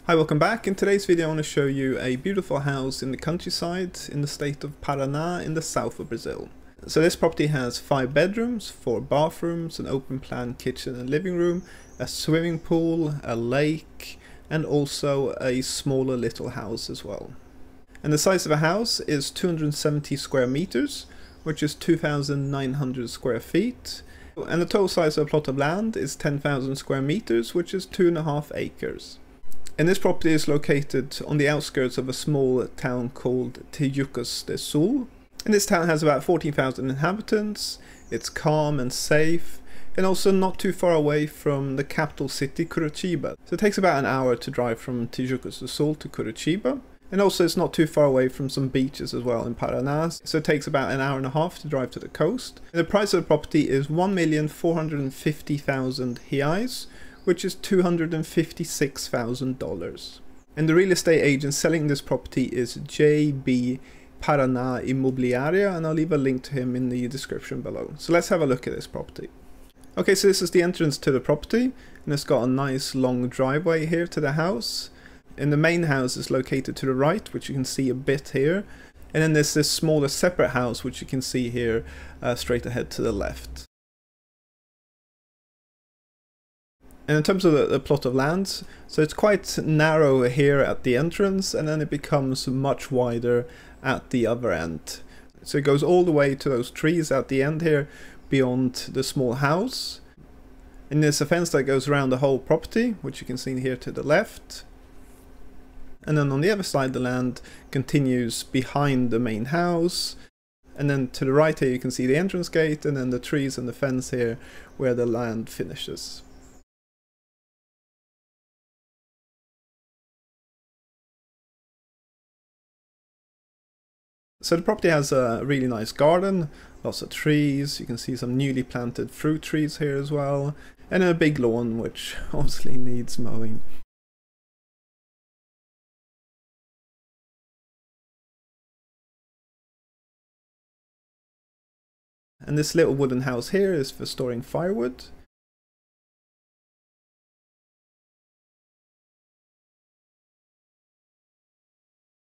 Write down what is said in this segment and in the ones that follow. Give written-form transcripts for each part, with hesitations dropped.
Hi, welcome back. In today's video I want to show you a beautiful house in the countryside in the state of Parana in the south of Brazil. So this property has 5 bedrooms, 4 bathrooms, an open plan kitchen and living room, a swimming pool, a lake, and also a smaller little house as well. And the size of the house is 270 square meters, which is 2,900 square feet. And the total size of a plot of land is 10,000 square meters, which is 2.5 acres. And this property is located on the outskirts of a small town called Tijucas do Sul. And this town has about 14,000 inhabitants. It's calm and safe, and also not too far away from the capital city, Curitiba. So it takes about an hour to drive from Tijucas do Sul to Curitiba. And also it's not too far away from some beaches as well in Paraná. So it takes about an hour and a half to drive to the coast. And the price of the property is 1,450,000 reais, which is $256,000. And the real estate agent selling this property is JB Parana Imobiliária, and I'll leave a link to him in the description below. So let's have a look at this property. Okay, so this is the entrance to the property, and it's got a nice long driveway here to the house. And the main house is located to the right, which you can see a bit here. And then there's this smaller separate house, which you can see here straight ahead to the left. And in terms of the plot of land, so it's quite narrow here at the entrance, and then it becomes much wider at the other end. So it goes all the way to those trees at the end here, beyond the small house. And there's a fence that goes around the whole property, which you can see here to the left. And then on the other side, the land continues behind the main house. And then to the right here, you can see the entrance gate, and then the trees and the fence here, where the land finishes. So the property has a really nice garden, lots of trees. You can see some newly planted fruit trees here as well, and a big lawn which obviously needs mowing. And this little wooden house here is for storing firewood.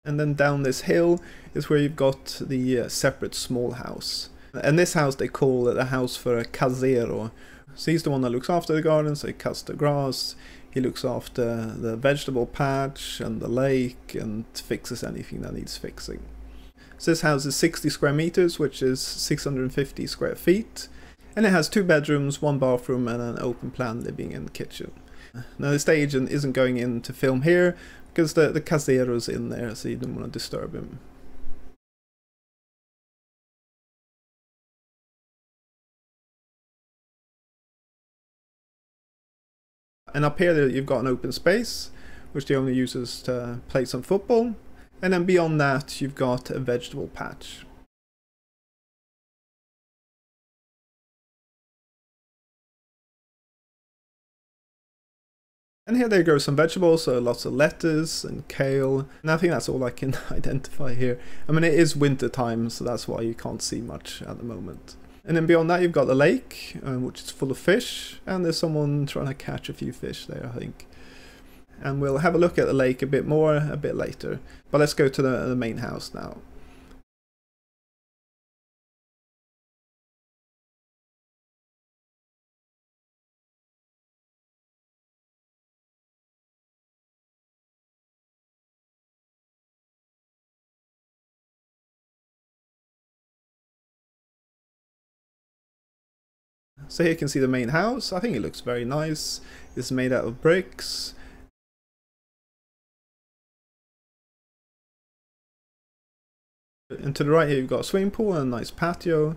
And then down this hill is where you've got the separate small house. And this house they call it a house for a casero. So he's the one that looks after the garden, so he cuts the grass, he looks after the vegetable patch and the lake, and fixes anything that needs fixing. So this house is 60 square meters, which is 650 square feet. And it has 2 bedrooms, 1 bathroom, and an open plan living and kitchen. Now the estate agent isn't going in to film here, because the casero's in there, so you don't want to disturb him. And up here you've got an open space, which the owner uses to play some football. And then beyond that you've got a vegetable patch. And here they grow some vegetables, so lots of lettuce and kale. And I think that's all I can identify here. I mean, it is winter time, so that's why you can't see much at the moment. And then beyond that you've got the lake, which is full of fish. And there's someone trying to catch a few fish there, I think. And we'll have a look at the lake a bit more a bit later. But let's go to the main house now. So here you can see the main house. I think it looks very nice. It's made out of bricks. And to the right here you've got a swimming pool and a nice patio.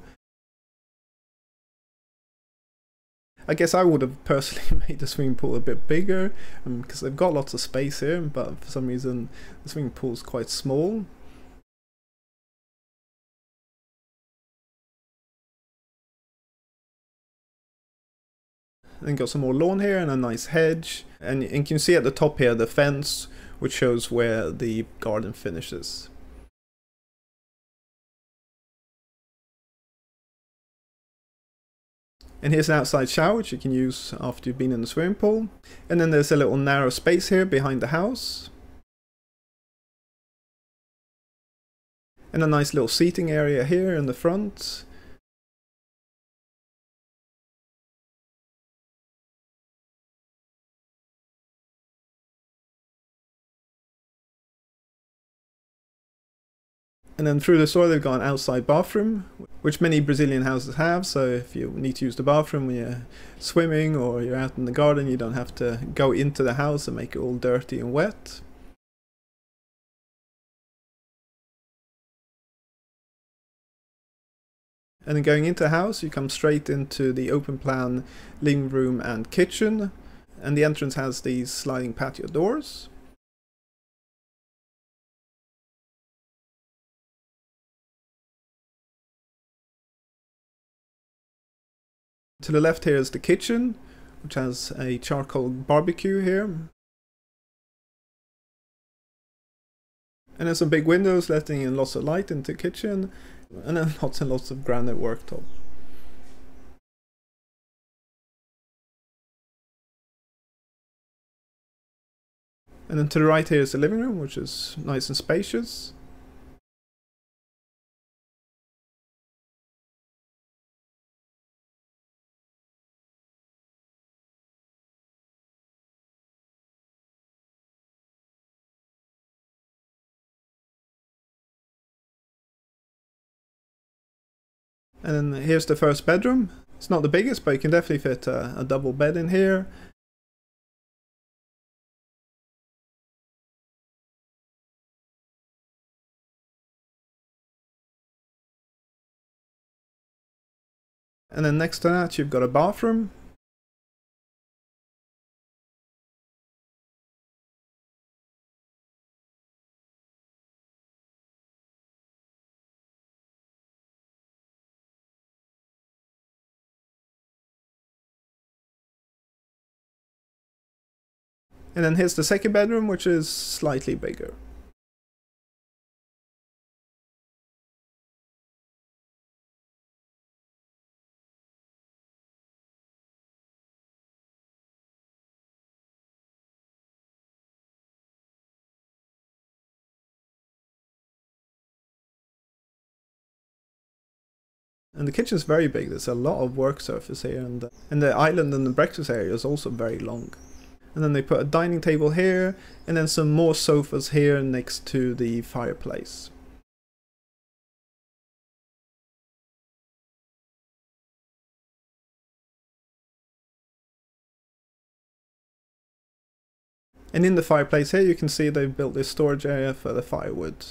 I guess I would have personally made the swimming pool a bit bigger, because they've got lots of space here, but for some reason the swimming pool is quite small. Then got some more lawn here and a nice hedge, and you can see at the top here the fence, which shows where the garden finishes. And here's an outside shower which you can use after you've been in the swimming pool. And then there's a little narrow space here behind the house. And a nice little seating area here in the front. And then through the door they've got an outside bathroom, which many Brazilian houses have, so if you need to use the bathroom when you're swimming or you're out in the garden, you don't have to go into the house and make it all dirty and wet. And then going into the house, you come straight into the open plan living room and kitchen, and the entrance has these sliding patio doors. To the left here is the kitchen, which has a charcoal barbecue here. And there's some big windows letting in lots of light into the kitchen, and then lots and lots of granite worktop. And then to the right here is the living room, which is nice and spacious. And then here's the first bedroom. It's not the biggest, but you can definitely fit a double bed in here. And then next to that you've got a bathroom. And then here's the second bedroom, which is slightly bigger. And the kitchen's very big. There's a lot of work surface here, and the island and the breakfast area is also very long. And then they put a dining table here, and then some more sofas here next to the fireplace. And in the fireplace here you can see they've built this storage area for the firewood,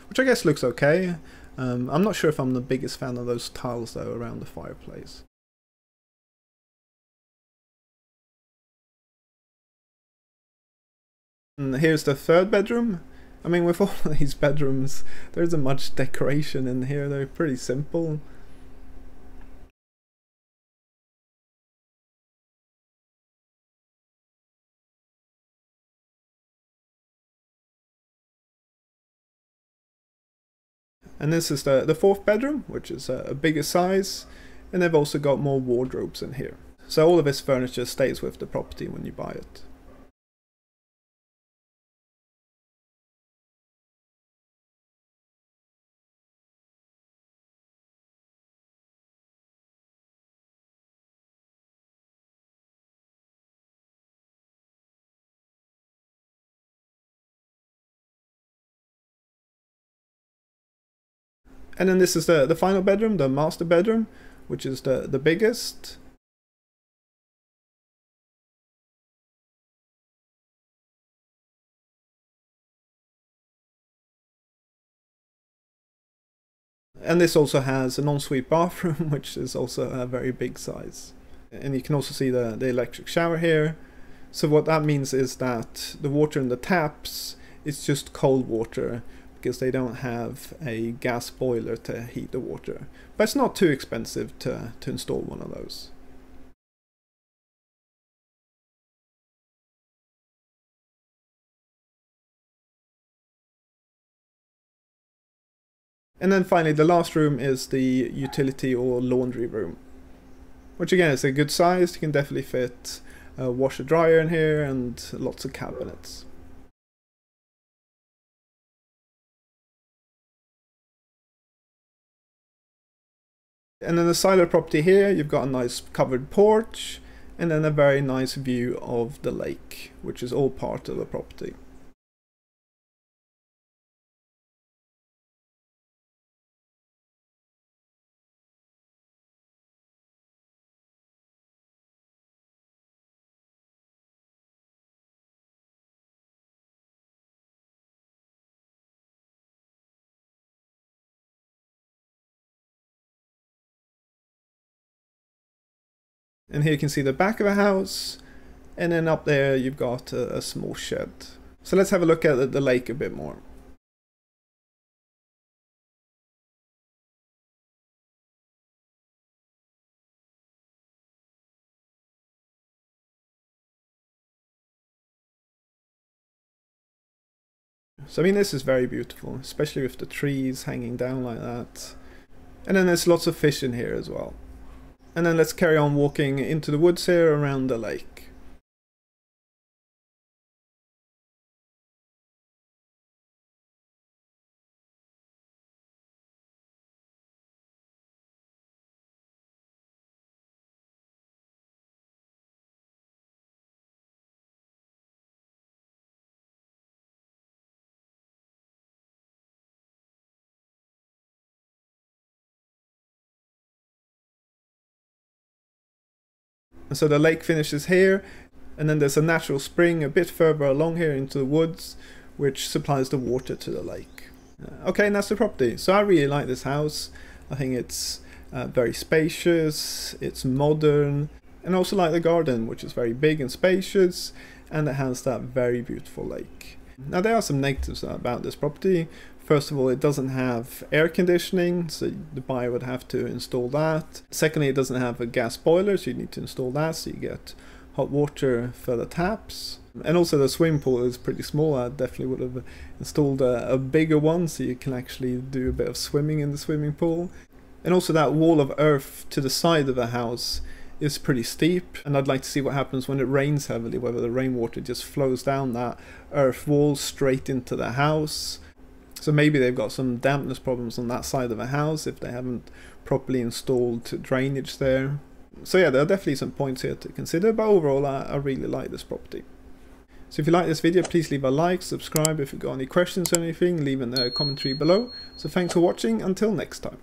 which I guess looks okay. I'm not sure if I'm the biggest fan of those tiles though around the fireplace. And here's the third bedroom. I mean, with all of these bedrooms, there isn't much decoration in here. They're pretty simple. And this is the fourth bedroom, which is a bigger size, and they've also got more wardrobes in here. So all of this furniture stays with the property when you buy it. And then this is the final bedroom, the master bedroom, which is the biggest. And this also has an ensuite bathroom, which is also a very big size. And you can also see the electric shower here. So what that means is that the water in the taps is just cold water, because they don't have a gas boiler to heat the water. But it's not too expensive to install one of those. And then finally the last room is the utility or laundry room. which again is a good size. You can definitely fit a washer dryer in here and lots of cabinets. And then the side of the property here, you've got a nice covered porch and then a very nice view of the lake, which is all part of the property. And here you can see the back of a house, and then up there you've got a small shed. So let's have a look at the lake a bit more. So I mean, this is very beautiful, especially with the trees hanging down like that. And then there's lots of fish in here as well. And then let's carry on walking into the woods here around the lake. And so the lake finishes here, and then there's a natural spring a bit further along here into the woods, which supplies the water to the lake. Okay, and that's the property. So I really like this house. I think it's very spacious, it's modern, and I also like the garden, which is very big and spacious, and it has that very beautiful lake. Now there are some negatives about this property. First of all, it doesn't have air conditioning, so the buyer would have to install that. Secondly, it doesn't have a gas boiler, so you need to install that so you get hot water for the taps. And also the swimming pool is pretty small. I definitely would have installed a bigger one so you can actually do a bit of swimming in the swimming pool. And also that wall of earth to the side of the house is pretty steep, and I'd like to see what happens when it rains heavily, whether the rainwater just flows down that earth wall straight into the house. So maybe they've got some dampness problems on that side of the house if they haven't properly installed drainage there. So yeah, there are definitely some points here to consider, but overall I really like this property. So if you like this video, please leave a like, subscribe. If you've got any questions or anything, leave in the commentary below. So thanks for watching, until next time.